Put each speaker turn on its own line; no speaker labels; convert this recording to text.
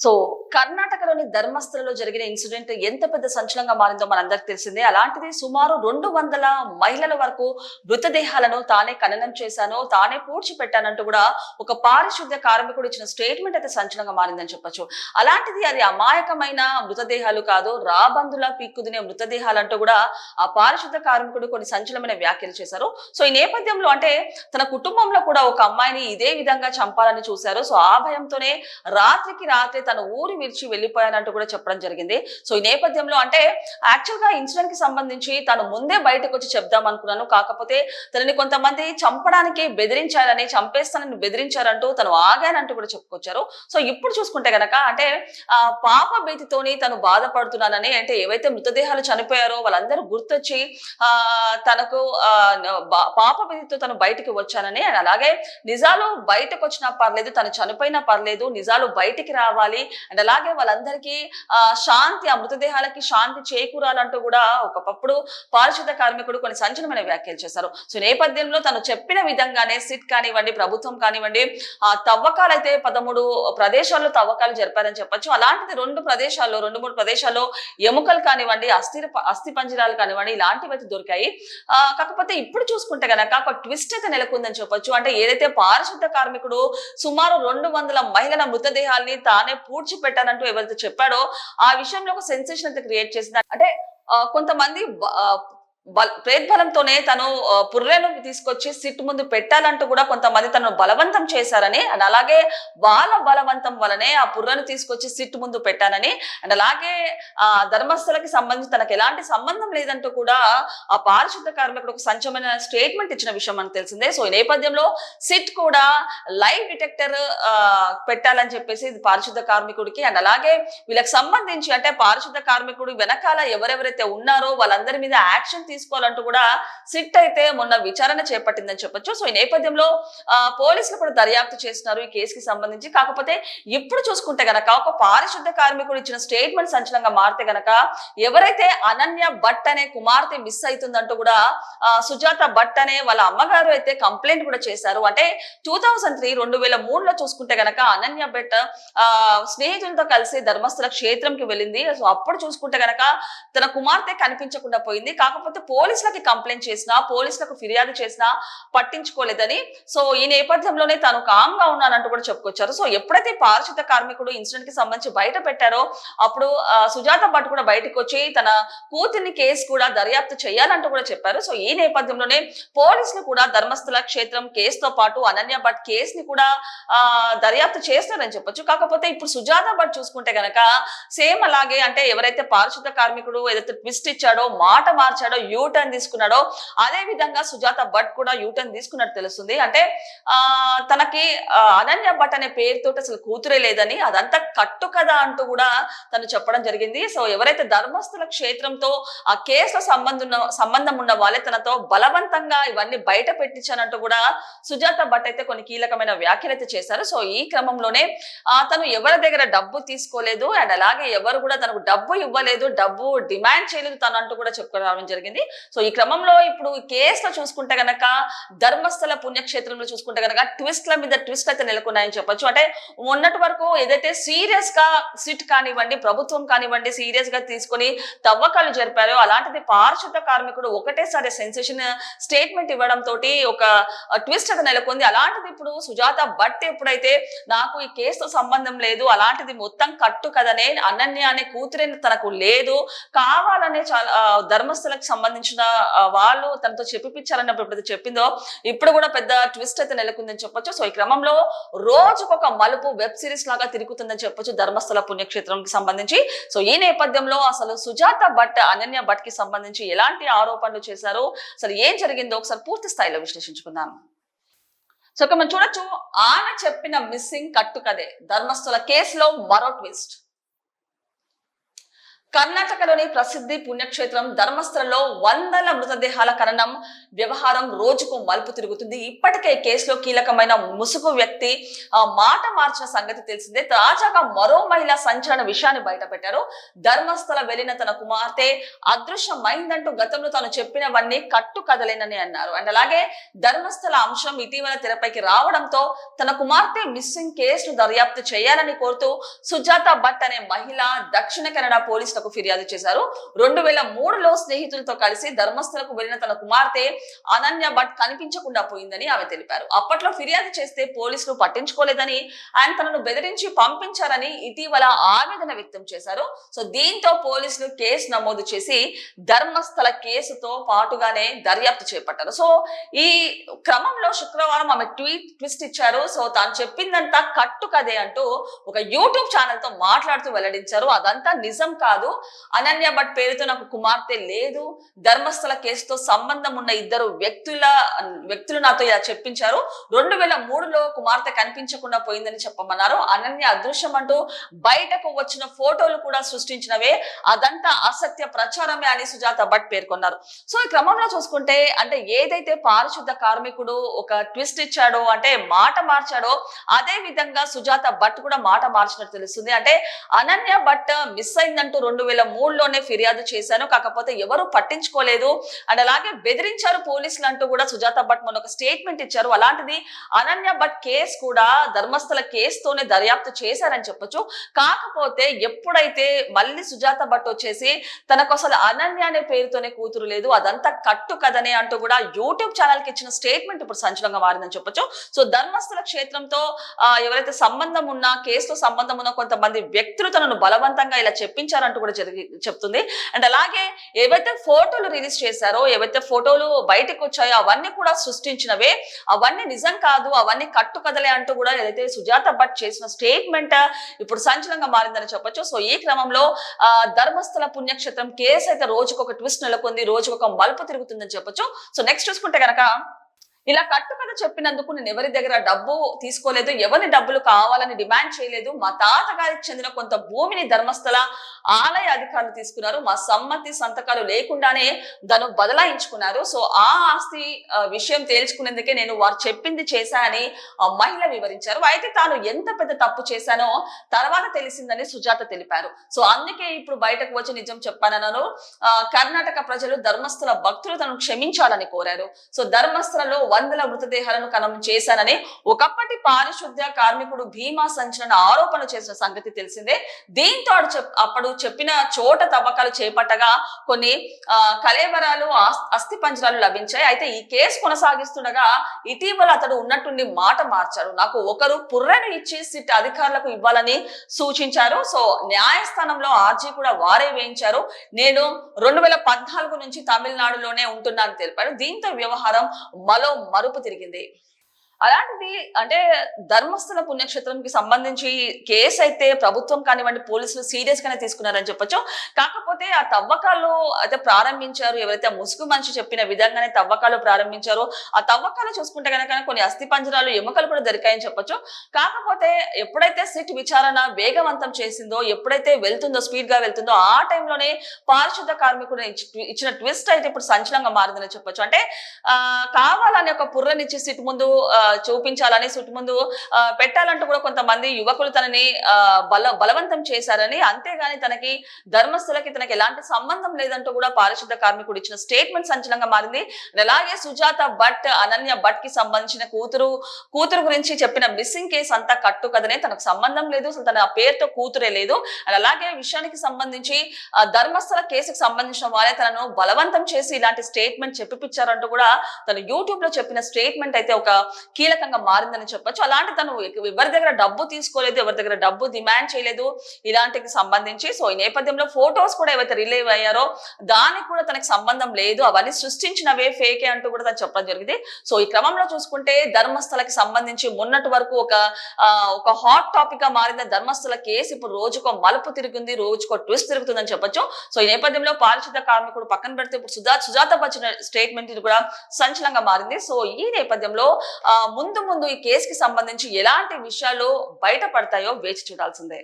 So కర్ణాటకలోని ధర్మస్థలలో జరిగిన incident ఎంత పెద్ద సంచలనంగా మారిందో మనందరికి తెలిసిందే. అలాంటిది సుమారు 200 మహిళల వరకు మృతదేహాలను తానే ఖననం చేశాను, తానే పూడ్చిపెట్టానంటూ కూడా ఒక పారిశుద్ధ్య కార్మికుడు ఇచ్చిన స్టేట్మెంట్ అయితే సంచలనంగా మారిందని చెప్పొచ్చు. అలాంటిది అది అమాయకమైన మృతదేహాలు కాదు, రాబందులా పీక్కుదినే మృతదేహాలు అంటూ కూడా ఆ పారిశుద్ధ్య కార్మికుడు కొన్ని సంచలనమైన వ్యాఖ్యలు చేశారు. సో ఈ నేపథ్యంలో అంటే తన కుటుంబంలో కూడా ఒక అమ్మాయిని ఇదే విధంగా చంపాలని చూశారు. సో ఆ భయంతోనే రాత్రికి రాత్రి తన ఊరి విడిచి వెళ్ళిపోయానంటూ కూడా చెప్పడం జరిగింది. సో ఈ నేపథ్యంలో అంటే యాక్చువల్ గా ఇన్సిడెంట్ కి సంబంధించి తను ముందే బయటకు వచ్చి చెప్దాం అనుకున్నాను, కాకపోతే తనని కొంతమంది చంపడానికి బెదిరించారని, చంపేస్తానని బెదిరించారంటూ తను ఆగానంటూ కూడా చెప్పుకొచ్చారు. సో ఇప్పుడు చూసుకుంటే గనక అంటే పాప భీతితోని తను బాధపడుతున్నానని, అంటే ఏవైతే మృతదేహాలు చనిపోయారో వాళ్ళందరూ గుర్తొచ్చి తనకు పాప భీతితో తను బయటికి వచ్చానని, అలాగే నిజాలు బయటకు వచ్చినా పర్లేదు, తను చనిపోయినా పర్లేదు, నిజాలు బయటికి రావాలి అండ్ అలాగే వాళ్ళందరికీ శాంతి, ఆ మృతదేహాలకి శాంతి చేకూరాలంటూ కూడా ఒకప్పుడు పారిశుద్ధ కార్మికుడు కొన్ని సంచలనమైన వ్యాఖ్యలు చేశారు. సో నేపథ్యంలో తను చెప్పిన విధంగానే సిట్ కానివ్వండి, ప్రభుత్వం కానివ్వండి, తవ్వకాలు అయితే 13 ప్రదేశాల్లో తవ్వకాలు జరిపారని చెప్పొచ్చు. అలాంటిది 2-3 ప్రదేశాల్లో ఎముకలు కానివ్వండి, అస్థి పంజరాలు కానివ్వండి, ఇలాంటివి అయితే దొరికాయి. కాకపోతే ఇప్పుడు చూసుకుంటే గనక ఒక ట్విస్ట్ అయితే నెలకొందని చెప్పొచ్చు. అంటే ఏదైతే పారిశుద్ధ కార్మికుడు సుమారు 200 మహిళల మృతదేహాల్ని తానే పూడ్చిపెట్టానంటూ ఎవరైతే చెప్పాడో ఆ విషయంలో ఒక సెన్సేషన్ అయితే క్రియేట్ చేసింది. అంటే కొంతమంది ప్రేద్బలంతోనే తను పుర్రెను తీసుకొచ్చి సిట్ ముందు పెట్టాలంటూ కూడా కొంతమంది తనను బలవంతం చేశారని, అండ్ అలాగే వాళ్ళ బలవంతం వలనే ఆ పుర్రెను తీసుకొచ్చి సిట్ ముందు పెట్టానని, అండ్ అలాగే ధర్మస్థలకి సంబంధించి తనకు ఎలాంటి సంబంధం లేదంటూ కూడా ఆ పారిశుద్ధ కార్మికుడు ఒక సంచలనమైన స్టేట్మెంట్ ఇచ్చిన విషయం మనకు తెలిసిందే. సో ఈ నేపథ్యంలో సిట్ కూడా లైవ్ డిటెక్టర్ పెట్టాలని చెప్పేసి పారిశుద్ధ కార్మికుడికి, అండ్ అలాగే వీళ్ళకి సంబంధించి అంటే పారిశుద్ధ కార్మికుడు వెనకాల ఎవరెవరైతే ఉన్నారో వాళ్ళందరి మీద యాక్షన్ తీసుకోవాలంటూ కూడా సిట్ అయితే మొన్న విచారణ చేపట్టిందని చెప్పొచ్చు. సో ఈ నేపథ్యంలో పోలీసులు కూడా దర్యాప్తు చేస్తున్నారు ఈ కేసుకి సంబంధించి. కాకపోతే ఇప్పుడు చూసుకుంటే గనక ఒక పారిశుద్ధ కార్మికుడు ఇచ్చిన స్టేట్మెంట్ సంచలనంగా మారితే గనక ఎవరైతే అనన్య భట్ అనే కుమార్తె మిస్ అవుతుందంటూ కూడా సుజాత భట్ అనే వాళ్ళ అమ్మగారు అయితే కంప్లైంట్ కూడా చేశారు. అంటే 2003లో చూసుకుంటే గనక అనన్య భట్ స్నేహితులతో కలిసి ధర్మస్థల క్షేత్రంకి వెళ్ళింది. సో అప్పుడు చూసుకుంటే గనక తన కుమార్తె కనిపించకుండా పోయింది. కాకపోతే పోలీసులకి కంప్లైంట్ చేసినా, పోలీసులకు ఫిర్యాదు చేసినా పట్టించుకోలేదని, సో ఈ నేపథ్యంలోనే తాను కామ్గా ఉన్నానంటూ కూడా చెప్పుకొచ్చారు. సో ఎప్పుడైతే పారిశుద్ధ కార్మికుడు ఇన్సిడెంట్ కి సంబంధించి బయట పెట్టారో అప్పుడు సుజాత భట్ కూడా బయటకు వచ్చి తన కూతుర్ని కేసు కూడా దర్యాప్తు చేయాలంటూ కూడా చెప్పారు. సో ఈ నేపథ్యంలోనే పోలీసులు కూడా ధర్మస్థల క్షేత్రం కేసుతో పాటు అనన్య భట్ కేసుని కూడా దర్యాప్తు చేస్తారని చెప్పొచ్చు. కాకపోతే ఇప్పుడు సుజాత భట్ చూసుకుంటే గనక సేమ్ అలాగే, అంటే ఎవరైతే పారిశుద్ధ కార్మికుడు ఏదైతే ట్విస్ట్ ఇచ్చాడో, మాట మార్చాడో, యూటర్న్ తీసుకున్నాడో, అదే విధంగా సుజాత భట్ కూడా యూటర్న్ తీసుకున్నట్టు తెలుస్తుంది. అంటే తనకి అనన్య భట్ అనే పేరుతో అసలు కూతురే లేదని, అదంతా కట్టు కదా అంటూ కూడా తను చెప్పడం జరిగింది. సో ఎవరైతే ధర్మస్థల క్షేత్రంతో ఆ కేసులో సంబంధం ఉన్న వాళ్ళే తనతో బలవంతంగా ఇవన్నీ బయట పెట్టించానంటూ కూడా సుజాత భట్ అయితే కొన్ని కీలకమైన వ్యాఖ్యలు అయితే చేశారు. సో ఈ క్రమంలోనే తను ఎవరి దగ్గర డబ్బు తీసుకోలేదు, అండ్ అలాగే ఎవరు కూడా తనకు డబ్బు ఇవ్వలేదు, డబ్బు డిమాండ్ చేయలేదు తను అంటూ కూడా చెప్పుకోవడం జరిగింది. సో ఈ క్రమంలో ఇప్పుడు కేసులో చూసుకుంటే గనక ధర్మస్థల పుణ్యక్షేత్రంలో చూసుకుంటే గనక ట్విస్ట్ల మీద ట్విస్ట్ అయితే నెలకొన్నాయని చెప్పొచ్చు. అంటే మొన్నటి వరకు ఏదైతే సీరియస్ గా సిట్ కానివ్వండి, ప్రభుత్వం కానివ్వండి సీరియస్ గా తీసుకొని తవ్వకాలు జరిపారో, అలాంటిది పారిశుద్ధ కార్మికుడు ఒకటేసారి సెన్సేషన్ స్టేట్మెంట్ ఇవ్వడం తోటి ఒక ట్విస్ట్ అయితే నెలకొంది. అలాంటిది ఇప్పుడు సుజాత భట్ ఎప్పుడైతే నాకు ఈ కేసుతో సంబంధం లేదు, అలాంటిది మొత్తం కట్టు కదనే, అనన్య అనే కూతురే తనకు లేదు, కావాలనే చాలా ధర్మస్థలకు సంబంధించిన వాళ్ళు తనతో చెప్పిపించాలన్నప్పుడు ఎప్పుడైతే చెప్పిందో ఇప్పుడు కూడా పెద్ద ట్విస్ట్ అయితే నెలకొందని చెప్పొచ్చు. సో ఈ క్రమంలో రోజుకొక మలుపు వెబ్ సిరీస్ లాగా తిరుగుతుందని చెప్పొచ్చు ధర్మస్థల పుణ్యక్షేత్రంకి సంబంధించి. సో ఈ నేపథ్యంలో అసలు సుజాత భట్, అనన్య భట్ కి సంబంధించి ఎలాంటి ఆరోపణలు చేశారో, అసలు ఏం జరిగిందో ఒకసారి పూర్తి స్థాయిలో విశ్లేషించుకుందాం. సో ఇక్కడ మనం చూడొచ్చు, ఆమె చెప్పిన మిస్సింగ్ కట్టు కదే ధర్మస్థల కేసులో మరో ట్విస్ట్. కర్ణాటకలోని ప్రసిద్ధి పుణ్యక్షేత్రం ధర్మస్థలలో వందల మృతదేహాల ఖననం వ్యవహారం రోజుకు మలుపు తిరుగుతుంది. ఇప్పటికే కేసులో కీలకమైన ముసుగు వ్యక్తి మాట మార్చిన సంగతి తెలిసిందే. తాజాగా మరో మహిళ సంచలన విషయాన్ని బయటపెట్టారు. ధర్మస్థల వెళ్లిన తన కుమార్తె అదృశ్యమైందంటూ గతంలో తాను చెప్పినవన్నీ కట్టు కదలేనని అన్నారు. అండ్ అలాగే ధర్మస్థల అంశం ఇటీవల తెరపైకి రావడంతో తన కుమార్తె మిస్సింగ్ కేసును దర్యాప్తు చేయాలని కోరుతూ సుజాత భట్ అనే మహిళ దక్షిణ కన్నడ పోలీసులకు ఫిర్యాదు చేశారు. 2003లో స్నేహితులతో కలిసి ధర్మస్థలకు వెళ్లిన తన కుమార్తె అనన్య భట్ కనిపించకుండా పోయిందని ఆమె తెలిపారు. అప్పట్లో ఫిర్యాదు చేస్తే పోలీసులు పట్టించుకోలేదని ఆయన తనను బెదిరించి పంపించారని ఇటీవల ఆవేదన వ్యక్తం చేశారు. సో దీంతో పోలీసులు కేసు నమోదు చేసి ధర్మస్థల కేసుతో పాటుగానే దర్యాప్తు చేపట్టారు. సో ఈ క్రమంలో శుక్రవారం ఆమె ట్విస్ట్ ఇచ్చారు. సో తాను చెప్పిందంతా కట్టు కదే అంటూ ఒక యూట్యూబ్ ఛానల్ తో మాట్లాడుతూ వెల్లడించారు. అదంతా నిజం కాదు, అనన్య భట్ పేరుతో నాకు కుమార్తె లేదు, ధర్మస్థల కేసుతో సంబంధం ఉన్న ఇద్దరు వ్యక్తులు నాతో ఇలా చెప్పించారు. 2003లో కుమార్తె కనిపించకుండా పోయిందని చెప్పమన్నారు. అనన్య అదృశ్యం అంటూ బయటకు వచ్చిన ఫోటోలు కూడా సృష్టించినవే, అదంతా అసత్య ప్రచారమే అని సుజాత భట్ పేర్కొన్నారు. సో ఈ క్రమంలో చూసుకుంటే అంటే ఏదైతే పారిశుద్ధ కార్మికుడు ఒక ట్విస్ట్ ఇచ్చాడో అంటే మాట మార్చాడో అదే విధంగా సుజాత భట్ కూడా మాట మార్చినట్టు తెలుస్తుంది. అంటే అనన్య భట్ మిస్ అయిందంటూ 2003లోనే ఫిర్యాదు చేశాను, కాకపోతే ఎవరు పట్టించుకోలేదు అండ్ అలాగే బెదిరించారు పోలీసులు అంటూ కూడా సుజాత భట్ మొన్న ఒక స్టేట్మెంట్ ఇచ్చారు. అలాంటిది అనన్య భట్ కేసు కూడా ధర్మస్థల కేసుతోనే దర్యాప్తు చేశారని చెప్పొచ్చు. కాకపోతే ఎప్పుడైతే మళ్ళీ సుజాత భట్ వచ్చేసి తనకు అసలు అనన్య అనే పేరుతోనే కూతురు లేదు, అదంతా కట్టు కదనే అంటూ కూడా యూట్యూబ్ ఛానల్ కి ఇచ్చిన స్టేట్మెంట్ ఇప్పుడు సంచలనంగా మారిందని చెప్పొచ్చు. సో ధర్మస్థల క్షేత్రంతో ఎవరైతే సంబంధం ఉన్నా కేసులో సంబంధం ఉన్న కొంతమంది వ్యక్తులు తనను బలవంతంగా ఇలా చెప్పించారంటూ కూడా చెప్తుంది. అండ్ అలాగే ఏవైతే ఫోటోలు రిలీజ్ చేశారో, ఏవైతే ఫోటోలు బయటకు వచ్చాయో అవన్నీ కూడా సృష్టించినవే, అవన్నీ నిజం కాదు, అవన్నీ కట్టు కదలే అంటూ కూడా ఏదైతే సుజాత భట్ చేసిన స్టేట్మెంట్ ఇప్పుడు సంచలనంగా మారిందని చెప్పొచ్చు. సో ఈ క్రమంలో ధర్మస్థల పుణ్యక్షేత్రం కేసు అయితే రోజుకు ఒక ట్విస్ట్ నెలకొంది, రోజుకు ఒక మలుపు తిరుగుతుందని చెప్పొచ్చు. సో నెక్స్ట్ చూసుకుంటే కనుక ఇలా కట్టుకథ చెప్పినందుకు నేను ఎవరి దగ్గర డబ్బు తీసుకోలేదు, ఎవరి డబ్బులు కావాలని డిమాండ్ చేయలేదు, మా తాతగారికి చెందిన కొంత భూమిని ధర్మస్థల ఆలయ అధికారులు తీసుకున్నారు, మా సమ్మతి సంతకాలు లేకుండానే దాన్ని బదలాయించుకున్నారు. సో ఆ ఆస్తి విషయం తేల్చుకునేందుకే నేను వారు చెప్పింది చేశా అని ఆ మహిళ వివరించారు. అయితే తాను ఎంత పెద్ద తప్పు చేశానో తర్వాత తెలిసిందని సుజాత తెలిపారు. సో అందుకే ఇప్పుడు బయటకు వచ్చి నిజం చెప్పానన్నాను. కర్ణాటక ప్రజలు ధర్మస్థల భక్తులు తనను క్షమించాలని కోరారు. సో ధర్మస్థలలో వందల మృతదేహాలను ఖననం చేశానని ఒకప్పటి పారిశుద్ధ్య కార్మికుడు భీమా సంచలన ఆరోపణలు చేసిన సంగతి తెలిసిందే. దీంతో అప్పుడు చెప్పిన చోట తవ్వకాలు చేపట్టగా కొన్ని కళేబరాలు అస్థి పంజరాలు లభించాయి. అయితే ఈ కేసు కొనసాగిస్తుండగా ఇటీవల అతడు ఉన్నట్టుండి మాట మార్చాడు. నాకు ఒకరు పుర్రెను ఇచ్చి సిట్ అధికారులకు ఇవ్వాలని సూచించారు. సో న్యాయస్థానంలో ఆర్జీ కూడా వారే వేయించారు. నేను 2014 నుంచి తమిళనాడులోనే ఉంటున్నాను తెలిపాడు. దీంతో వ్యవహారం మరుపు తిరిగింది. అలాంటిది అంటే ధర్మస్థల పుణ్యక్షేత్రంకి సంబంధించి కేసు అయితే ప్రభుత్వం కానివ్వండి పోలీసులు సీరియస్ గానే తీసుకున్నారని చెప్పొచ్చు. కాకపోతే ఆ తవ్వకాలు అయితే ప్రారంభించారు, ఎవరైతే ముసుగు మనిషి చెప్పిన విధంగానే తవ్వకాలు ప్రారంభించారు. ఆ తవ్వకాలు చూసుకుంటే కనుక కొన్ని అస్థి పంజరాలు ఎముకలు కూడా దొరికాయని చెప్పొచ్చు. కాకపోతే ఎప్పుడైతే సిట్ విచారణ వేగవంతం చేసిందో, ఎప్పుడైతే వెళ్తుందో స్పీడ్ గా వెళ్తుందో ఆ టైంలోనే పారిశుద్ధ కార్మికుడు ఇచ్చిన ట్విస్ట్ అయితే ఇప్పుడు సంచలనంగా మారిందని చెప్పొచ్చు. అంటే కావాలని ఒక పుర్రనిచ్చి సిట్ ముందు చూపించాలని సుట్టు ముందు పెట్టాలంటూ కూడా కొంతమంది యువకులు తనని బలవంతం చేశారని, అంతేగాని తనకి ధర్మస్థలకి తనకి ఎలాంటి సంబంధం లేదంటూ కూడా పారిశుద్ధ కార్మికుడు ఇచ్చిన స్టేట్మెంట్ సంచలనంగా మారింది. అలాగే సుజాత భట్ అనన్య భట్ కి సంబంధించిన కూతురు గురించి చెప్పిన మిస్సింగ్ కేసు అంతా కట్టు కదనే, తనకు సంబంధం లేదు, అసలు తన పేరుతో కూతురే లేదు. అలాగే విషయానికి సంబంధించి ధర్మస్థల కేసుకు సంబంధించిన వారే తనను బలవంతం చేసి ఇలాంటి స్టేట్మెంట్ చెప్పిపించారంటూ కూడా తను యూట్యూబ్ లో చెప్పిన స్టేట్మెంట్ అయితే ఒక కీలకంగా మారిందని చెప్పొచ్చు. అలాంటి తను ఎవరి దగ్గర డబ్బు తీసుకోలేదు, ఎవరి దగ్గర డబ్బు డిమాండ్ చేయలేదు ఇలాంటికి సంబంధించి. సో ఈ నేపథ్యంలో ఫొటోస్ కూడా ఏవైతే రిలీవ్ అయ్యారో దానికి కూడా తనకి సంబంధం లేదు, అవన్నీ సృష్టించినవే ఫేకే అంటూ కూడా తను చెప్పడం జరిగింది. సో ఈ క్రమంలో చూసుకుంటే ధర్మస్థలకి సంబంధించి మొన్నటి వరకు ఒక హాట్ టాపిక్ గా మారిన ధర్మస్థల కేసు ఇప్పుడు రోజుకో మలుపు తిరిగింది, రోజుకో ట్విస్ట్ తిరుగుతుందని చెప్పొచ్చు. సో ఈ నేపథ్యంలో పారిశుద్ధ కార్మికుడు పక్కన పెడితే ఇప్పుడు సుజాత వచ్చిన స్టేట్మెంట్ ఇది కూడా సంచలనంగా మారింది. సో ఈ నేపథ్యంలో ముందు ఈ కేసుకి సంబంధించి ఎలాంటి విషయాలు బయటపడతాయో వేచి చూడాల్సిందే.